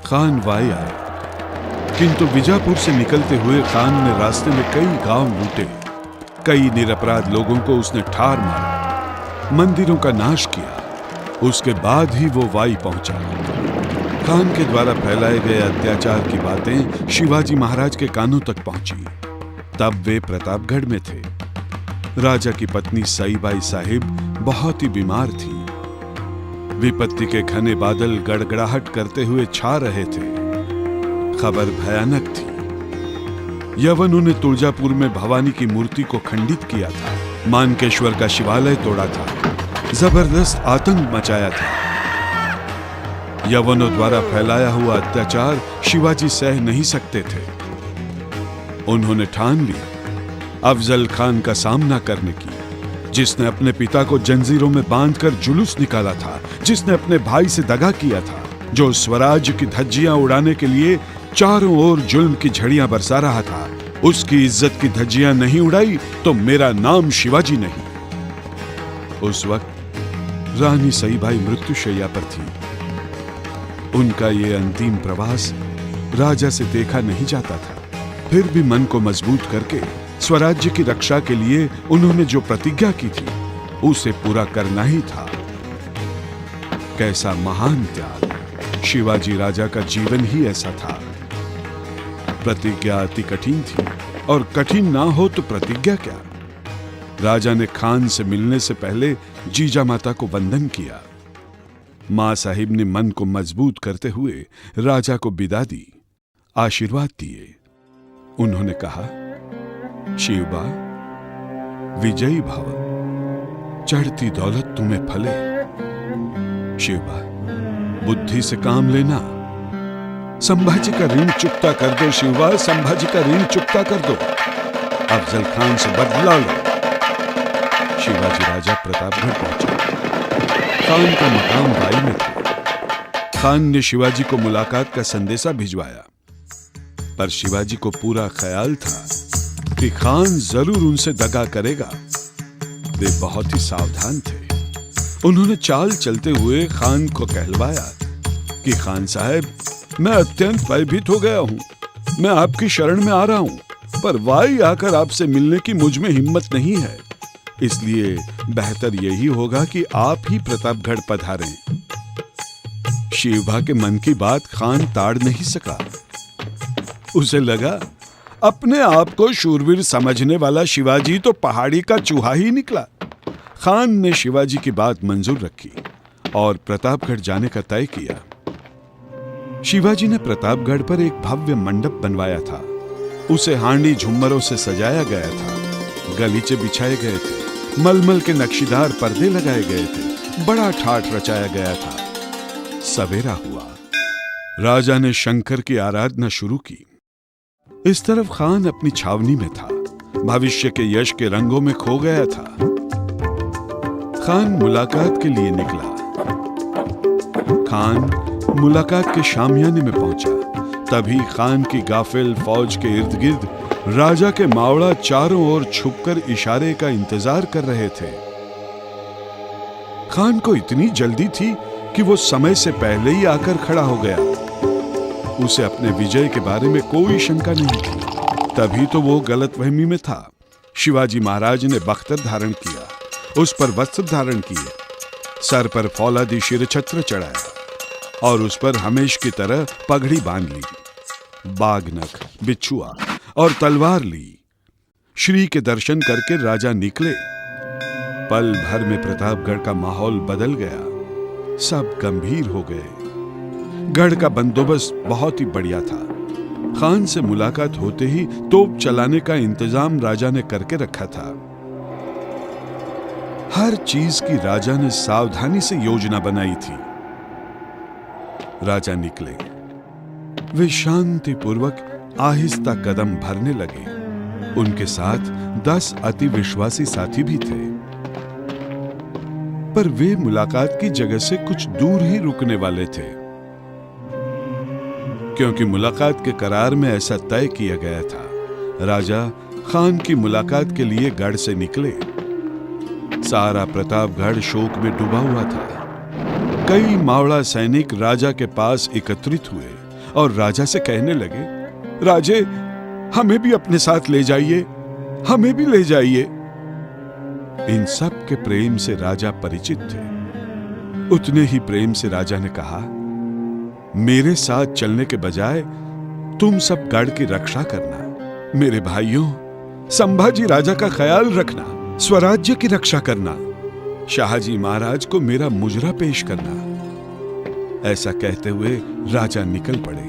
Khan Y आए, किंतु बीजापुर से निकलते हुए खान ने रास्ते में कई गांव लूटे, कई निरपराध लोगों को उसने ठार मारा, मंदिरों का नाश किया। उसके बाद ही वो वाई पहुंचा। खान के द्वारा फैलाए गए अत्याचार की बातें शिवाजी महाराज के कानों तक पहुंची। तब वे प्रतापगढ़ में थे। राजा की पत्नी सईबाई साहिब बहुत ही बीमार थी। विपत्ति के घने बादल गड़गड़ाहट करते हुए छा रहे थे। खबर भयानक थी। यवनों ने तुळजापुर में भवानी की मूर्ति को खंडित किया था, मानकेश्वर का शिवालय तोड़ा था, जबरदस्त आतंक मचाया था। यवनों द्वारा फैलाया हुआ अत्याचार शिवाजी सह नहीं सकते थे। उन्होंने ठान ली अफजल खान का सामना करने की, जिसने अपने पिता को जंजीरों में बांधकर जुलूस निकाला था, जिसने अपने भाई से दगा किया था, जो स्वराज की धज्जियां उड़ाने के लिए चारों ओर जुल्म की झड़ियां बरसा रहा था। उसकी इज्जत की धज्जियां नहीं उड़ाई तो मेरा नाम शिवाजी नहीं। उस वक्त रानी सईबाई मृत्युशैया पर थी। उनका ये अंतिम प्रवास राजा से देखा नहीं जाता था। फिर भी मन को मजबूत करके स्वराज्य की रक्षा के लिए उन्होंने जो प्रतिज्ञा की थी उसे पूरा करना ही था। कैसा महान त्याग! शिवाजी राजा का जीवन ही ऐसा था। प्रतिज्ञा अति कठिन थी, और कठिन ना हो तो प्रतिज्ञा क्या। राजा ने खान से मिलने से पहले जीजा माता को वंदन किया। मां साहिब ने मन को मजबूत करते हुए राजा को विदा दी, आशीर्वाद दिए। उन्होंने कहा, शिवबा, विजयी भव, चढ़ती दौलत तुम्हें फले। शिवबा, बुद्धि से काम लेना। संभाजी का ऋण चुकता कर दो शिवबा, संभाजी का ऋण चुकता कर दो। अफजल खान से बदला लो। शिवाजी राजा प्रतापगढ़ पहुंचे। खान का मकाम वाई में था। खान ने शिवाजी को मुलाकात का संदेशा भिजवाया, पर शिवाजी को पूरा ख्याल था कि खान जरूर उनसे दगा करेगा। वे बहुत ही सावधान थे। उन्होंने चाल चलते हुए खान को कहलवाया कि खान साहब, मैं अत्यंत भयभीत हो गया हूं। मैं आपकी शरण में आ रहा हूं, पर वाई आकर आपसे मिलने की मुझ में हिम्मत नहीं है। इसलिए बेहतर यही होगा कि आप ही प्रतापगढ़ पधारें। शिवबा के मन की बात खान ताड़ नहीं सका। उसे लगा अपने आप को शूरवीर समझने वाला शिवाजी तो पहाड़ी का चूहा ही निकला। खान ने शिवाजी की बात मंजूर रखी और प्रतापगढ़ जाने का तय किया। शिवाजी ने प्रतापगढ़ पर एक भव्य मंडप बनवाया था। उसे हांडी झुम्मरों से सजाया गया था। गलीचे बिछाए गए थे, मलमल के नक्शीदार पर्दे लगाए गए थे, बड़ा ठाठ रचाया गया था। सवेरा हुआ। राजा ने शंकर की आराधना शुरू की। इस तरफ खान अपनी छावनी में था, भविष्य के यश के रंगों में खो गया था। खान मुलाकात के लिए निकला। खान मुलाकात के शामियाने में पहुंचा। तभी खान की गाफिल फौज के इर्द गिर्द राजा के मावड़ा चारों ओर छुपकर इशारे का इंतजार कर रहे थे। खान को इतनी जल्दी थी कि वो समय से पहले ही आकर खड़ा हो गया। उसे अपने विजय के बारे में कोई शंका नहीं थी। तभी तो वो गलतफहमी में था। शिवाजी महाराज ने बख्तर धारण किया, उस पर वस्त्र धारण किए, सर पर फौलादी शिरछत्र चढ़ाया और उस पर हमेश की तरह पगड़ी बांध ली, बागनख, बिच्छुआ और तलवार ली। श्री के दर्शन करके राजा निकले। पल भर में प्रतापगढ़ का माहौल बदल गया। सब गंभीर हो गए। गढ़ का बंदोबस्त बहुत ही बढ़िया था। खान से मुलाकात होते ही तोप चलाने का इंतजाम राजा ने करके रखा था। हर चीज की राजा ने सावधानी से योजना बनाई थी। राजा निकले। वे शांतिपूर्वक आहिस्ता कदम भरने लगे। उनके साथ 10 अति विश्वासी साथी भी थे, पर वे मुलाकात की जगह से कुछ दूर ही रुकने वाले थे, क्योंकि मुलाकात के करार में ऐसा तय किया गया था। राजा खान की मुलाकात के लिए गढ़ से निकले। सारा प्रतापगढ़ शोक में डूबा हुआ था। कई मावड़ा सैनिक राजा के पास एकत्रित हुए और राजा से कहने लगे, राजे, हमें भी अपने साथ ले जाइए, हमें भी ले जाइए। इन सब के प्रेम से राजा परिचित थे। उतने ही प्रेम से राजा ने कहा, मेरे साथ चलने के बजाय तुम सब गढ़ की रक्षा करना। मेरे भाइयों, संभाजी राजा का ख्याल रखना, स्वराज्य की रक्षा करना, शाहजी महाराज को मेरा मुजरा पेश करना। ऐसा कहते हुए राजा निकल पड़े,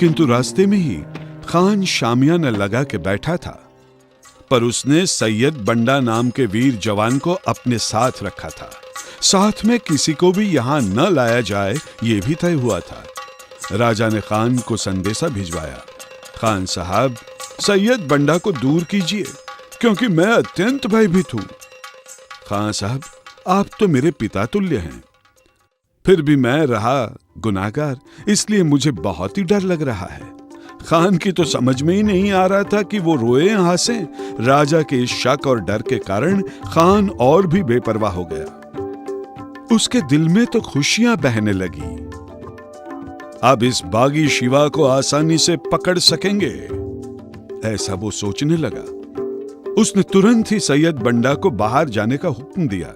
किंतु रास्ते में ही खान शामियाना लगा के बैठा था, पर उसने सैयद बंडा नाम के वीर जवान को अपने साथ रखा था। साथ में किसी को भी यहां न लाया जाए, यह भी तय हुआ था। राजा ने खान को संदेशा भिजवाया, खान साहब, सैयद बंडा को दूर कीजिए, क्योंकि मैं अत्यंत भयभीत हूं। खान साहब, आप तो मेरे पिता तुल्य हैं, फिर भी मैं रहा गुनाहगार, इसलिए मुझे बहुत ही डर लग रहा है। खान की तो समझ में ही नहीं आ रहा था कि वो रोए हंसे। राजा के इस शक और डर के कारण खान और भी बेपरवाह हो गया। उसके दिल में तो खुशियां बहने लगी। अब इस बागी शिवा को आसानी से पकड़ सकेंगे, ऐसा वो सोचने लगा। उसने तुरंत ही सैयद बंडा को बाहर जाने का हुक्म दिया।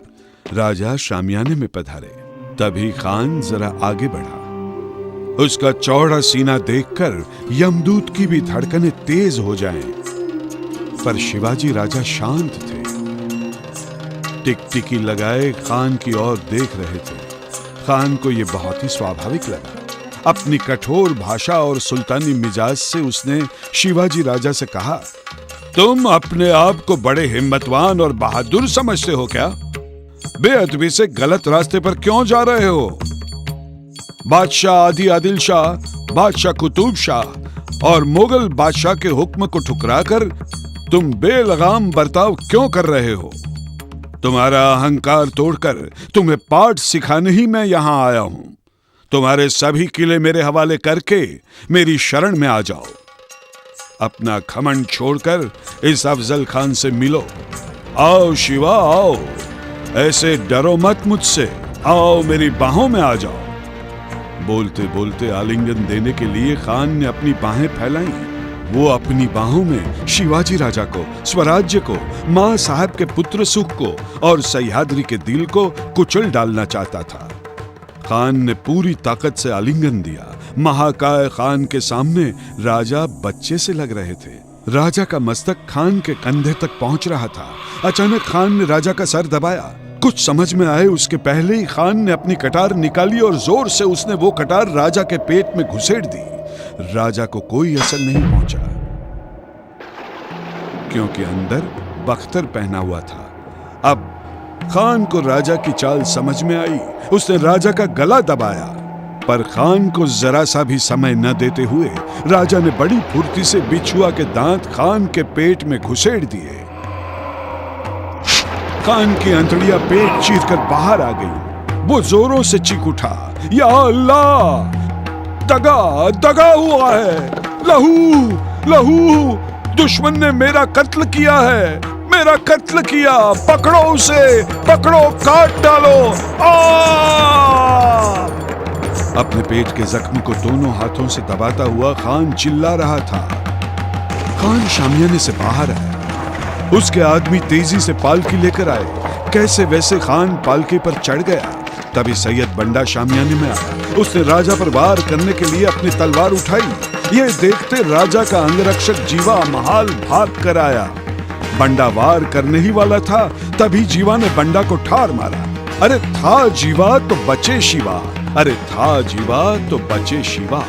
राजा शामियाने में पधारे। तभी खान जरा आगे बढ़ा। उसका चौड़ा सीना देखकर यमदूत की भी धड़कनें तेज हो जाएं, पर शिवाजी राजा शांत थे। टिकटिकी लगाए खान की ओर देख रहे थे। खान को यह बहुत ही स्वाभाविक लगा। अपनी कठोर भाषा और सुल्तानी मिजाज से उसने शिवाजी राजा से कहा, तुम अपने आप को बड़े हिम्मतवान और बहादुर समझते हो क्या? बेअदबी से गलत रास्ते पर क्यों जा रहे हो? बादशाह आदि आदिल शाह, बादशाह कुतुब शाह और मुगल बादशाह के हुक्म को ठुकराकर तुम बेलगाम बर्ताव क्यों कर रहे हो? तुम्हारा अहंकार तोड़कर तुम्हें पाठ सिखाने ही मैं यहां आया हूं। तुम्हारे सभी किले मेरे हवाले करके मेरी शरण में आ जाओ। अपना घमंड छोड़कर इस अफजल खान से मिलो। आओ शिवा, आओ, ऐसे डरो मत मुझसे, आओ मेरी बाहों में आ जाओ। बोलते बोलते आलिंगन देने के लिए खान ने अपनी बाहें फैलाई। वो अपनी बाहों में शिवाजी राजा को, स्वराज्य को, मां साहब के पुत्र सुख को और सह्याद्री के दिल को कुचल डालना चाहता था। खान ने पूरी ताकत से आलिंगन दिया। महाकाय खान के सामने राजा बच्चे से लग रहे थे। राजा का मस्तक खान के कंधे तक पहुंच रहा था। अचानक खान ने राजा का सर दबाया। कुछ समझ में आए उसके पहले ही खान ने अपनी कटार निकाली और जोर से उसने वो कटार राजा के पेट में घुसेड़ दी। राजा को कोई असर नहीं पहुंचा, क्योंकि अंदर बख्तर पहना हुआ था। अब खान को राजा की चाल समझ में आई। उसने राजा का गला दबाया, पर खान को जरा सा भी समय न देते हुए राजा ने बड़ी फुर्ती से बिछुआ के दांत खान के पेट में घुसेड़ दिए। खान की अंतड़ियां पेट चीरकर बाहर आ गई। वो जोरों से चीख उठा, या अल्लाह, दगा दगा हुआ है, लहू लहू, दुश्मन ने मेरा कत्ल किया है, मेरा कत्ल किया, पकड़ो उसे, पकड़ो, काट डालो। अपने पेट के जख्म को दोनों हाथों से दबाता हुआ खान चिल्ला रहा था। खान शामियाने से बाहर आया। उसके आदमी तेजी से पालकी लेकर आए। कैसे वैसे खान पालकी पर चढ़ गया। तभी सैयद बंडा शामियाने में आया। उसने राजा पर वार करने के लिए अपनी तलवार उठाई। ये देखते राजा का अंगरक्षक जीवा महाल भाग कर आया। बंडा वार करने ही वाला था, तभी जीवा ने बंडा को ठार मारा। अरे था जीवा तो बचे शिवा, अरे था जीवा तो बचे शिवा।